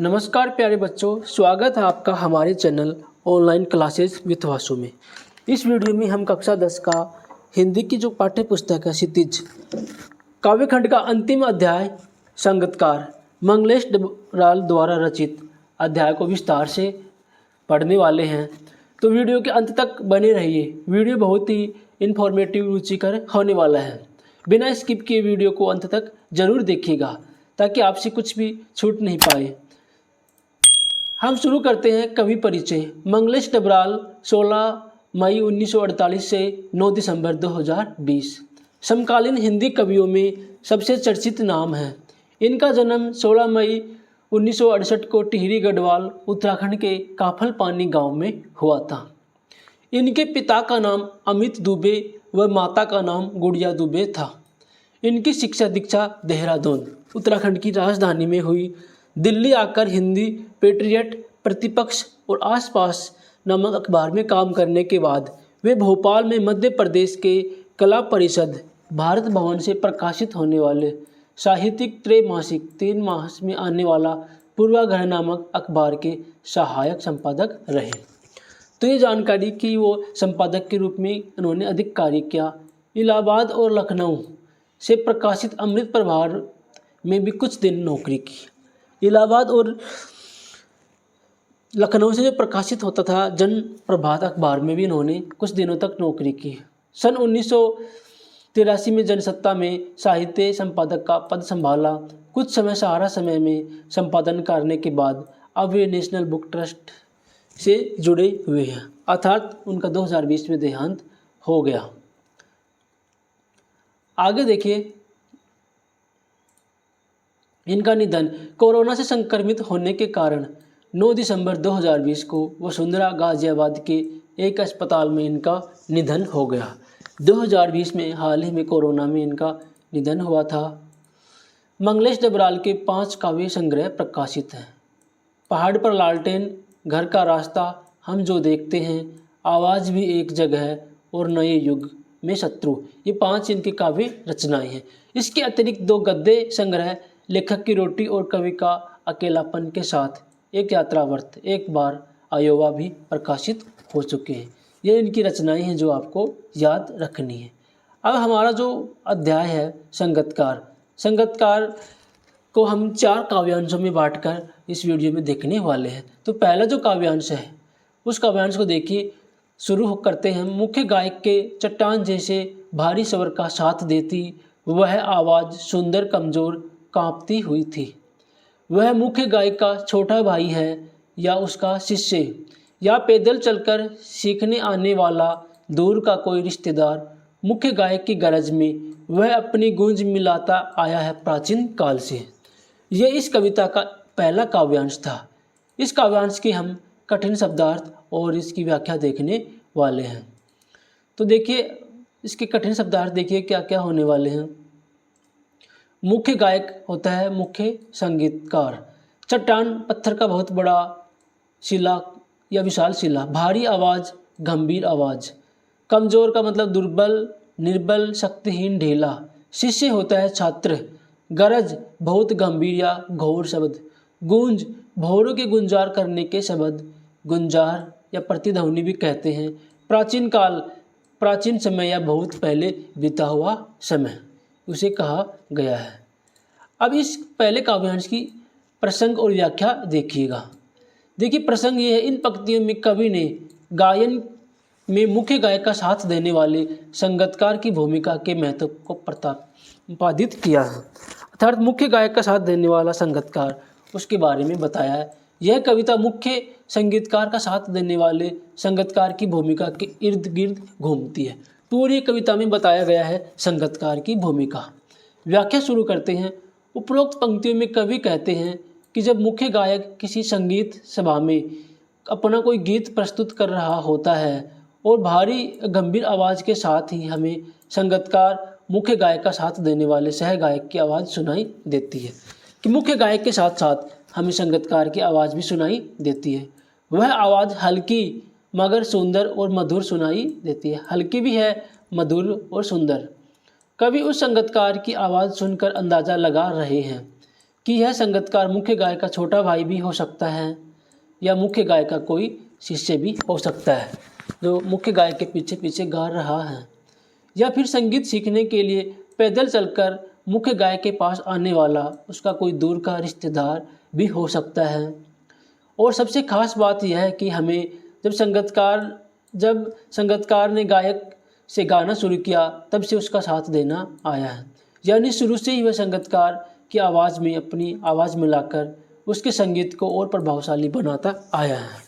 नमस्कार प्यारे बच्चों, स्वागत है आपका हमारे channel online classes with Vasu में। इस वीडियो में हम कक्षा 10 का हिंदी की जो पाठ्य पुस्तक है क्षितिज काव्यखंड का अंतिम अध्याय संगतकार मंगलेश डबराल द्वारा रचित अध्याय को विस्तार से पढ़ने वाले हैं। तो वीडियो के अंत तक बने रहिए। वीडियो बहुत ही इन्फॉर्मेटिव रुचिकर होने वाला है। बिना स्किप किए वीडियो को अंत तक जरूर देखिएगा ताकि आपसे कुछ भी छूट नहीं पाए। हम शुरू करते हैं कवि परिचय। मंगलेश डबराल 16 मई 1948 से 9 दिसंबर 2020 समकालीन हिंदी कवियों में सबसे चर्चित नाम है। इनका जन्म 16 मई 1968 को टिहरी गढ़वाल उत्तराखंड के काफल पानी गांव में हुआ था। इनके पिता का नाम अमित दुबे व माता का नाम गुड़िया दुबे था। इनकी शिक्षा दीक्षा देहरादून उत्तराखंड की राजधानी में हुई। दिल्ली आकर हिंदी पेट्रियट, प्रतिपक्ष और आसपास नामक अखबार में काम करने के बाद वे भोपाल में मध्य प्रदेश के कला परिषद भारत भवन से प्रकाशित होने वाले साहित्यिक त्रैमासिक 3 मास में आने वाला पूर्वाग्रह नामक अखबार के सहायक संपादक रहे। तो ये जानकारी कि वो संपादक के रूप में उन्होंने अधिक कार्य किया। इलाहाबाद और लखनऊ से प्रकाशित अमृत प्रभार में भी कुछ दिन नौकरी की। इलाहाबाद और लखनऊ से जो प्रकाशित होता था जन प्रभात अखबार में भी इन्होंने कुछ दिनों तक नौकरी की। सन 1983 में जनसत्ता में साहित्य संपादक का पद संभाला। कुछ समय सहारा समय में संपादन करने के बाद अब वे नेशनल बुक ट्रस्ट से जुड़े हुए हैं, अर्थात उनका 2020 में देहांत हो गया। आगे देखिए, इनका निधन कोरोना से संक्रमित होने के कारण 9 दिसंबर 2020 को वसुंधरा गाजियाबाद के एक अस्पताल में इनका निधन हो गया। 2020 में हाल ही में कोरोना में इनका निधन हुआ था। मंगलेश डबराल के 5 काव्य संग्रह प्रकाशित हैं। पहाड़ पर लालटेन, घर का रास्ता, हम जो देखते हैं, आवाज़ भी एक जगह और नए युग में शत्रु, ये 5 इनकी काव्य रचनाएं हैं। इसके अतिरिक्त 2 गद्य संग्रह लेखक की रोटी और कवि का अकेलापन के साथ एक यात्रावर्त एक बार आयोवा भी प्रकाशित हो चुके हैं। ये इनकी रचनाएं हैं जो आपको याद रखनी है। अब हमारा जो अध्याय है संगतकार को हम 4 काव्यांशों में बांटकर इस वीडियो में देखने वाले हैं। तो पहला जो काव्यांश है उस काव्यांश को देखिए। शुरू करते हैं। मुख्य गायक के चट्टान जैसे भारी स्वर का साथ देती वह आवाज़ सुंदर कमज़ोर कांपती हुई थी। वह मुख्य गायक का छोटा भाई है या उसका शिष्य या पैदल चलकर सीखने आने वाला दूर का कोई रिश्तेदार। मुख्य गायक की गरज में वह अपनी गूंज मिलाता आया है प्राचीन काल से। यह इस कविता का पहला काव्यांश था। इस काव्यांश के हम कठिन शब्दार्थ और इसकी व्याख्या देखने वाले हैं। तो देखिए, इसके कठिन शब्दार्थ देखिए क्या क्या होने वाले हैं। मुख्य गायक होता है मुख्य संगीतकार। चट्टान पत्थर का बहुत बड़ा शिला या विशाल शिला। भारी आवाज़ गंभीर आवाज़। कमज़ोर का मतलब दुर्बल निर्बल शक्तिहीन ढीला। शिष्य होता है छात्र। गरज बहुत गंभीर या घोर शब्द। गूंज भौरों के गुंजार करने के शब्द। गुंजार या प्रतिध्वनि भी कहते हैं। प्राचीन काल प्राचीन समय या बहुत पहले बीता हुआ समय उसे कहा गया है। अब इस पहले काव्यांश की प्रसंग और व्याख्या देखिएगा। देखिए, प्रसंग ये है। इन पंक्तियों में कवि ने गायन में मुख्य गायक का साथ देने वाले संगतकार की भूमिका के महत्व को प्रतिपादित किया है, अर्थात मुख्य गायक का साथ देने वाला संगतकार उसके बारे में बताया है। यह कविता मुख्य संगीतकार का साथ देने वाले संगतकार की भूमिका के इर्द गिर्द घूमती है। पूरी कविता में बताया गया है संगतकार की भूमिका। व्याख्या शुरू करते हैं। उपरोक्त पंक्तियों में कवि कहते हैं कि जब मुख्य गायक किसी संगीत सभा में अपना कोई गीत प्रस्तुत कर रहा होता है और भारी गंभीर आवाज़ के साथ ही हमें संगतकार मुख्य गायक का साथ देने वाले सह गायक की आवाज़ सुनाई देती है, कि मुख्य गायक के साथ साथ हमें संगतकार की आवाज़ भी सुनाई देती है। वह आवाज़ हल्की मगर सुंदर और मधुर सुनाई देती है। हल्की भी है, मधुर और सुंदर। कवि उस संगतकार की आवाज़ सुनकर अंदाज़ा लगा रहे हैं कि यह संगीतकार मुख्य गायक का छोटा भाई भी हो सकता है या मुख्य गायक का कोई शिष्य भी हो सकता है जो मुख्य गायक के पीछे पीछे गा रहा है, या फिर संगीत सीखने के लिए पैदल चलकर मुख्य गायक के पास आने वाला उसका कोई दूर का रिश्तेदार भी हो सकता है। और सबसे खास बात यह है कि हमें जब संगीतकार ने गायक से गाना शुरू किया तब से उसका साथ देना आया है, यानी शुरू से ही वह संगीतकार की आवाज़ में अपनी आवाज़ मिलाकर उसके संगीत को और प्रभावशाली बनाता आया है।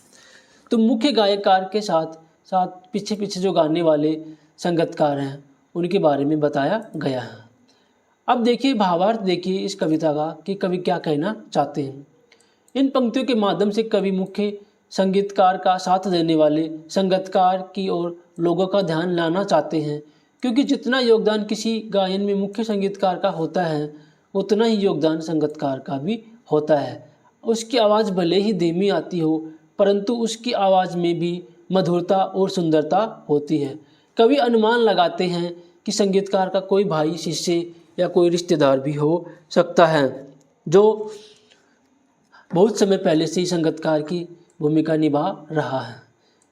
तो मुख्य गायककार के साथ साथ पीछे पीछे जो गाने वाले संगीतकार हैं उनके बारे में बताया गया है। अब देखिए भावार्थ देखिए इस कविता का कि कवि क्या कहना चाहते हैं। इन पंक्तियों के माध्यम से कवि मुख्य संगीतकार का साथ देने वाले संगीतकार की ओर लोगों का ध्यान लाना चाहते हैं, क्योंकि जितना योगदान किसी गायन में मुख्य संगीतकार का होता है उतना ही योगदान संगीतकार का भी होता है। उसकी आवाज़ भले ही धीमी आती हो परंतु उसकी आवाज़ में भी मधुरता और सुंदरता होती है। कवि अनुमान लगाते हैं कि संगीतकार का कोई भाई, शिष्य या कोई रिश्तेदार भी हो सकता है जो बहुत समय पहले से ही संगीतकार की भूमिका निभा रहा है।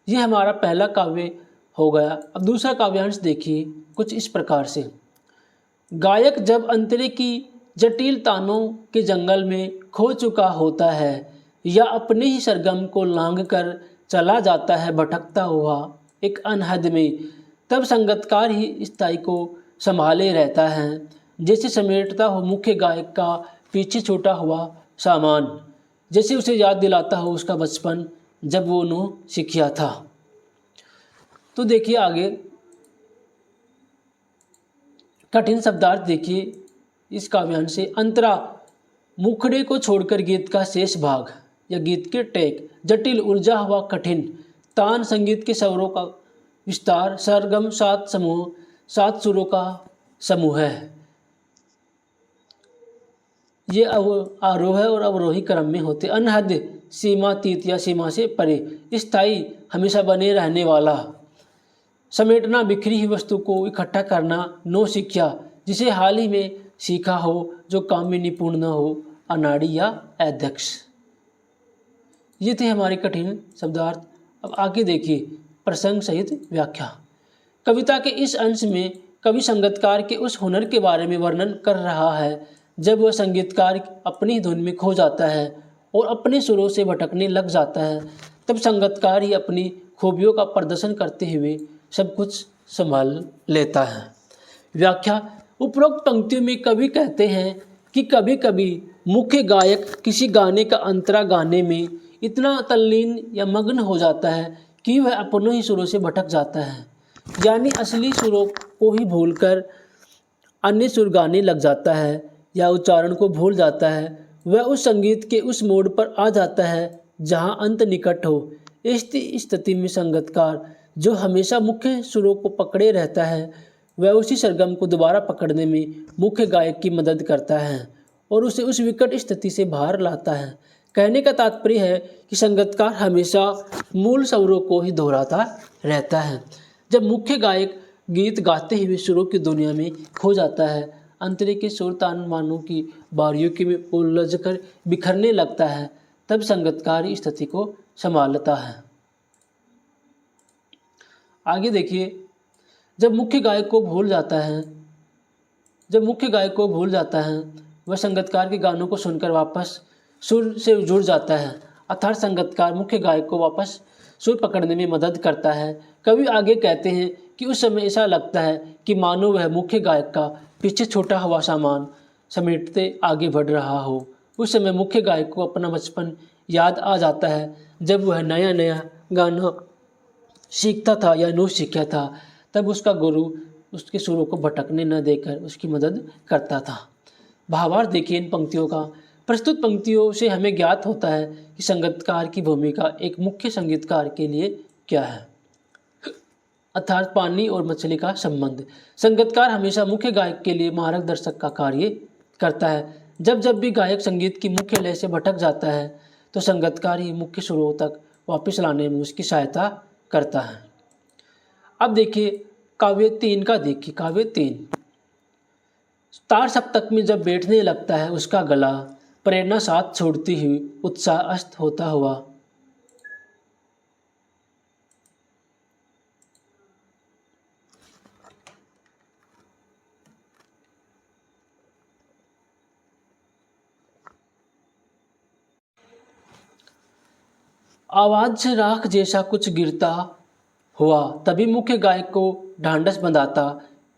यह हमारा पहला काव्य हो गया। अब दूसरा काव्यांश देखिए कुछ इस प्रकार से। गायक जब अंतरे की जटिल तानों के जंगल में खो चुका होता है या अपने ही सरगम को लांघ कर चला जाता है भटकता हुआ एक अनहद में, तब संगीतकार ही स्थाई को संभाले रहता है, जैसे समेटता हो मुख्य गायक का पीछे छूटा हुआ सामान, जैसे उसे याद दिलाता हो उसका बचपन जब वो नो सीखिया था। तो देखिए आगे कठिन शब्दार्थ देखिए इस काव्यांश से। अंतरा मुखड़े को छोड़कर गीत का शेष भाग या गीत के टेक, जटिल ऊर्जा हुआ कठिन तान, संगीत के स्वरों का विस्तार, सरगम 7 सुरों का समूह है। ये आरोह और अवरोही क्रम में होते। अनहद सीमातीत या सीमा से परे, स्थायी हमेशा बने रहने वाला, समेटना बिखरी हुई वस्तु को इकट्ठा करना, नौसिखिया जिसे हाल ही में सीखा हो, जो काम में निपुण न हो, अनाड़ी या अध्यक्ष। ये थे हमारे कठिन शब्दार्थ। अब आगे देखिए प्रसंग सहित व्याख्या। कविता के इस अंश में कवि संगीतकार के उस हुनर के बारे में वर्णन कर रहा है जब वह संगीतकार अपनी धुन में खो जाता है और अपने सुरों से भटकने लग जाता है, तब संगीतकार ही अपनी खूबियों का प्रदर्शन करते हुए सब कुछ संभाल लेता है। व्याख्या। उपरोक्त पंक्तियों में कवि कहते हैं कि कभी कभी मुख्य गायक किसी गाने का अंतरा गाने में इतना तल्लीन या मग्न हो जाता है कि वह अपनों ही सुरों से भटक जाता है, यानी असली सुरों को ही भूलकर अन्य सुर गाने लग जाता है या उच्चारण को भूल जाता है। वह उस संगीत के उस मोड़ पर आ जाता है जहाँ अंत निकट हो। इस स्थिति में संगीतकार जो हमेशा मुख्य सुरों को पकड़े रहता है वह उसी सरगम को दोबारा पकड़ने में मुख्य गायक की मदद करता है और उसे उस विकट स्थिति से बाहर लाता है। कहने का तात्पर्य है कि संगीतकार हमेशा मूल स्वरों को ही दोहराता रहता है। जब मुख्य गायक गीत गाते हुए सुरों की दुनिया में खो जाता है, अंतरे के सुर तान मानों की बारीकियों में उलझकर बिखरने लगता है, तब संगीतकार इस स्थिति को संभालता है। आगे देखिए जब मुख्य गायक को भूल जाता है वह संगीतकार के गानों को सुनकर वापस सुर से जुड़ जाता है, अर्थात संगीतकार मुख्य गायक को वापस सुर पकड़ने में मदद करता है। कवि आगे कहते हैं कि उस समय ऐसा लगता है कि मानो वह मुख्य गायक का पीछे छोटा हुआ सामान समेटते आगे बढ़ रहा हो। उस समय मुख्य गायक को अपना बचपन याद आ जाता है जब वह नया नया गाना सीखता था या नो सीखा था, तब उसका गुरु उसके सुरों को भटकने न देकर उसकी मदद करता था। भावार्थ देखिए इन पंक्तियों का। प्रस्तुत पंक्तियों से हमें ज्ञात होता है कि संगीतकार की भूमिका एक मुख्य संगीतकार के लिए क्या है, अर्थात पानी और मछली का संबंध। संगीतकार हमेशा मुख्य गायक के लिए मार्गदर्शक का कार्य करता है। जब भी गायक संगीत की मुख्य लय से भटक जाता है तो संगीतकार ही मुख्य सुरों तक वापस लाने में उसकी सहायता करता है। अब देखिए काव्य 3 का देखिए। काव्य 3 तार सप्तक में जब बैठने लगता है उसका गला, प्रेरणा साथ छोड़ती हुई उत्साह अस्त होता हुआ। आवाज से राख जैसा कुछ गिरता हुआ तभी मुख्य गायक को ढांढस बंधाता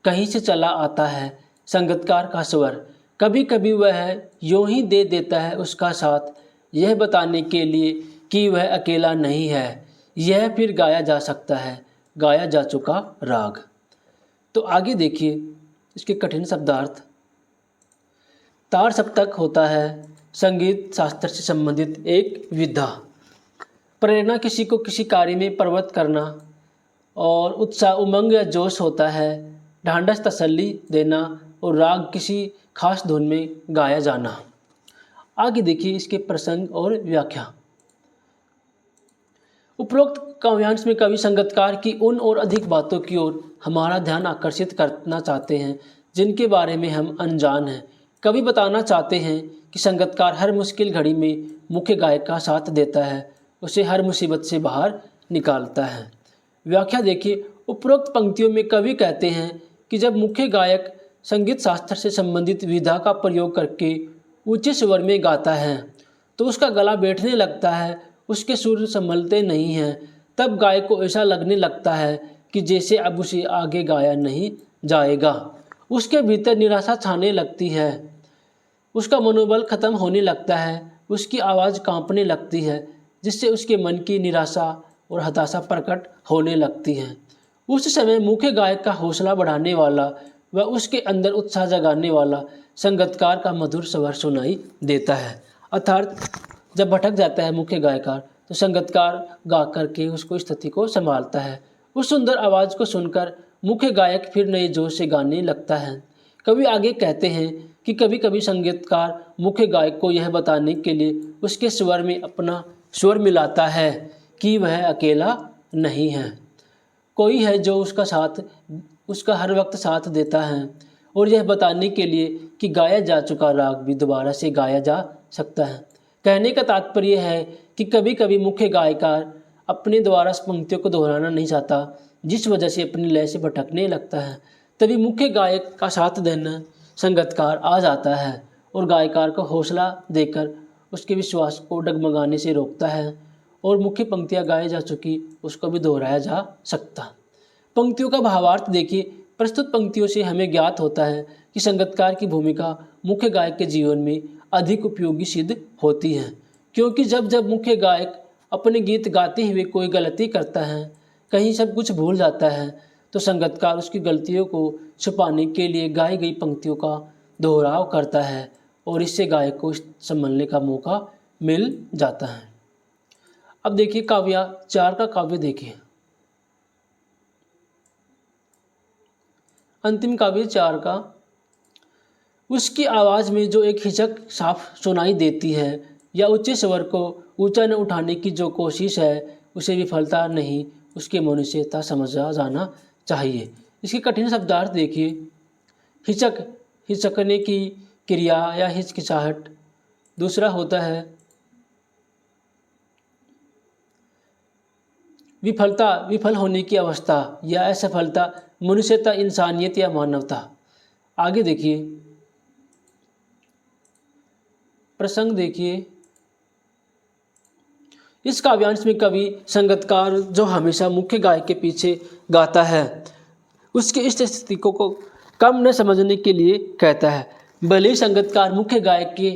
कहीं से चला आता है संगीतकार का स्वर। कभी कभी वह यूं ही दे देता है उसका साथ, यह बताने के लिए कि वह अकेला नहीं है। यह फिर गाया जा सकता है, गाया जा चुका राग। तो आगे देखिए इसके कठिन शब्दार्थ। तार सप्तक होता है संगीत शास्त्र से संबंधित एक विधा। प्रेरणा किसी को किसी कार्य में प्रवृत्त करना, और उत्साह उमंग या जोश होता है, ढांढस तसल्ली देना, और राग किसी खास धुन में गाया जाना। आगे देखिए इसके प्रसंग और व्याख्या। उपरोक्त काव्यांश में कवि संगीतकार की उन और अधिक बातों की ओर हमारा ध्यान आकर्षित करना चाहते हैं जिनके बारे में हम अनजान हैं। कवि बताना चाहते हैं कि संगीतकार हर मुश्किल घड़ी में मुख्य गायक का साथ देता है, उसे हर मुसीबत से बाहर निकालता है। व्याख्या देखिए। उपरोक्त पंक्तियों में कवि कहते हैं कि जब मुख्य गायक संगीत शास्त्र से संबंधित विधा का प्रयोग करके ऊंचे स्वर में गाता है तो उसका गला बैठने लगता है, उसके सुर संभलते नहीं हैं। तब गायक को ऐसा लगने लगता है कि जैसे अब उसे आगे गाया नहीं जाएगा। उसके भीतर निराशा छाने लगती है, उसका मनोबल खत्म होने लगता है, उसकी आवाज़ कांपने लगती है, जिससे उसके मन की निराशा और हताशा प्रकट होने लगती है। उस समय मुख्य गायक का हौसला बढ़ाने वाला व उसके अंदर उत्साह जगाने वाला संगीतकार का मधुर स्वर सुनाई देता है। अर्थात जब भटक जाता है मुख्य गायकार तो संगीतकार गा करके उसको स्थिति को संभालता है। उस सुंदर आवाज़ को सुनकर मुख्य गायक फिर नए जोश से गाने लगता है। कवि आगे कहते हैं कि कभी कभी संगीतकार मुख्य गायक को यह बताने के लिए उसके स्वर में अपना स्वर मिलाता है कि वह अकेला नहीं है, कोई है जो उसका साथ उसका हर वक्त साथ देता है, और यह बताने के लिए कि गाया जा चुका राग भी दोबारा से गाया जा सकता है। कहने का तात्पर्य है कि कभी कभी मुख्य गायकार अपने द्वारा पंक्तियों को दोहराना नहीं चाहता, जिस वजह से अपनी लय से भटकने लगता है। तभी मुख्य गायक का साथ देना संगीतकार आ जाता है और गायकार को हौसला देकर उसके विश्वास को डगमगाने से रोकता है, और मुख्य पंक्तियाँ गाई जा चुकी उसको भी दोहराया जा सकता। पंक्तियों का भावार्थ देखिए। प्रस्तुत पंक्तियों से हमें ज्ञात होता है कि संगीतकार की भूमिका मुख्य गायक के जीवन में अधिक उपयोगी सिद्ध होती है, क्योंकि जब जब मुख्य गायक अपने गीत गाते हुए कोई गलती करता है, कहीं सब कुछ भूल जाता है, तो संगीतकार उसकी गलतियों को छुपाने के लिए गाई गई पंक्तियों का दोहराव करता है, और इससे गायक को संभलने का मौका मिल जाता है। अब देखिए काव्याचार का काव्य देखिए। अंतिम काव्याचार का उसकी आवाज़ में जो एक हिचक साफ सुनाई देती है या ऊंचे स्वर को ऊंचा न उठाने की जो कोशिश है, उसे विफलता नहीं उसके मनुष्यता समझा जाना चाहिए। इसके कठिन शब्दार्थ देखिए। हिचक, हिचकने की क्रिया या हिचकिचाहट। दूसरा होता है विफलता, विफल होने की अवस्था या असफलता, मनुष्यता, इंसानियत या मानवता। आगे देखिए प्रसंग देखिए। इस काव्यांश में कवि संगीतकार जो हमेशा मुख्य गायक के पीछे गाता है उसके इस स्थिति को कम न समझने के लिए कहता है। भले ही संगीतकार मुख्य गायक के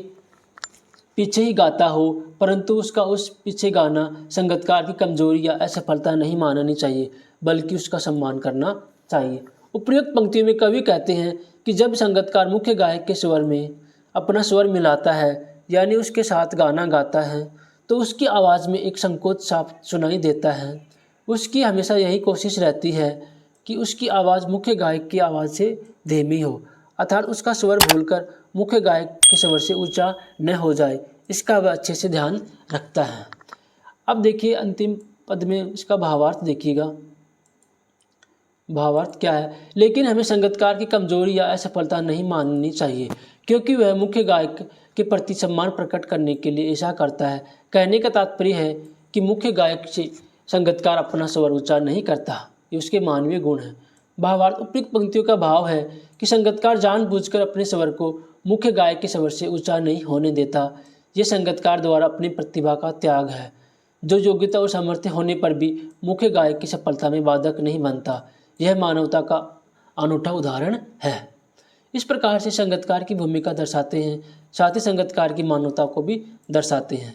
पीछे ही गाता हो, परंतु उसका उस पीछे गाना संगीतकार की कमजोरी या असफलता नहीं माननी चाहिए, बल्कि उसका सम्मान करना चाहिए। उपयुक्त पंक्तियों में कवि कहते हैं कि जब संगीतकार मुख्य गायक के स्वर में अपना स्वर मिलाता है, यानी उसके साथ गाना गाता है, तो उसकी आवाज़ में एक संकोच साफ सुनाई देता है। उसकी हमेशा यही कोशिश रहती है कि उसकी आवाज़ मुख्य गायक की आवाज़ से धीमी हो, अर्थात उसका स्वर भूलकर मुख्य गायक के स्वर से ऊंचा न हो जाए, इसका वह अच्छे से ध्यान रखता है। अब देखिए अंतिम पद में इसका भावार्थ देखिएगा। भावार्थ क्या है? लेकिन हमें संगीतकार की कमजोरी या असफलता नहीं माननी चाहिए, क्योंकि वह मुख्य गायक के प्रति सम्मान प्रकट करने के लिए ऐसा करता है। कहने का तात्पर्य है कि मुख्य गायक से संगीतकार अपना स्वर ऊंचा नहीं करता, ये उसके मानवीय गुण है। भावार्थ उपयुक्त पंक्तियों का भाव है कि संगीतकार जानबूझकर अपने स्वर को मुख्य गायक के स्वर से ऊंचा नहीं होने देता। यह संगीतकार द्वारा अपनी प्रतिभा का त्याग है, जो योग्यता और सामर्थ्य होने पर भी मुख्य गायक की सफलता में बाधक नहीं बनता। यह मानवता का अनूठा उदाहरण है। इस प्रकार से संगीतकार की भूमिका दर्शाते हैं, साथ ही संगीतकार की मानवता को भी दर्शाते हैं।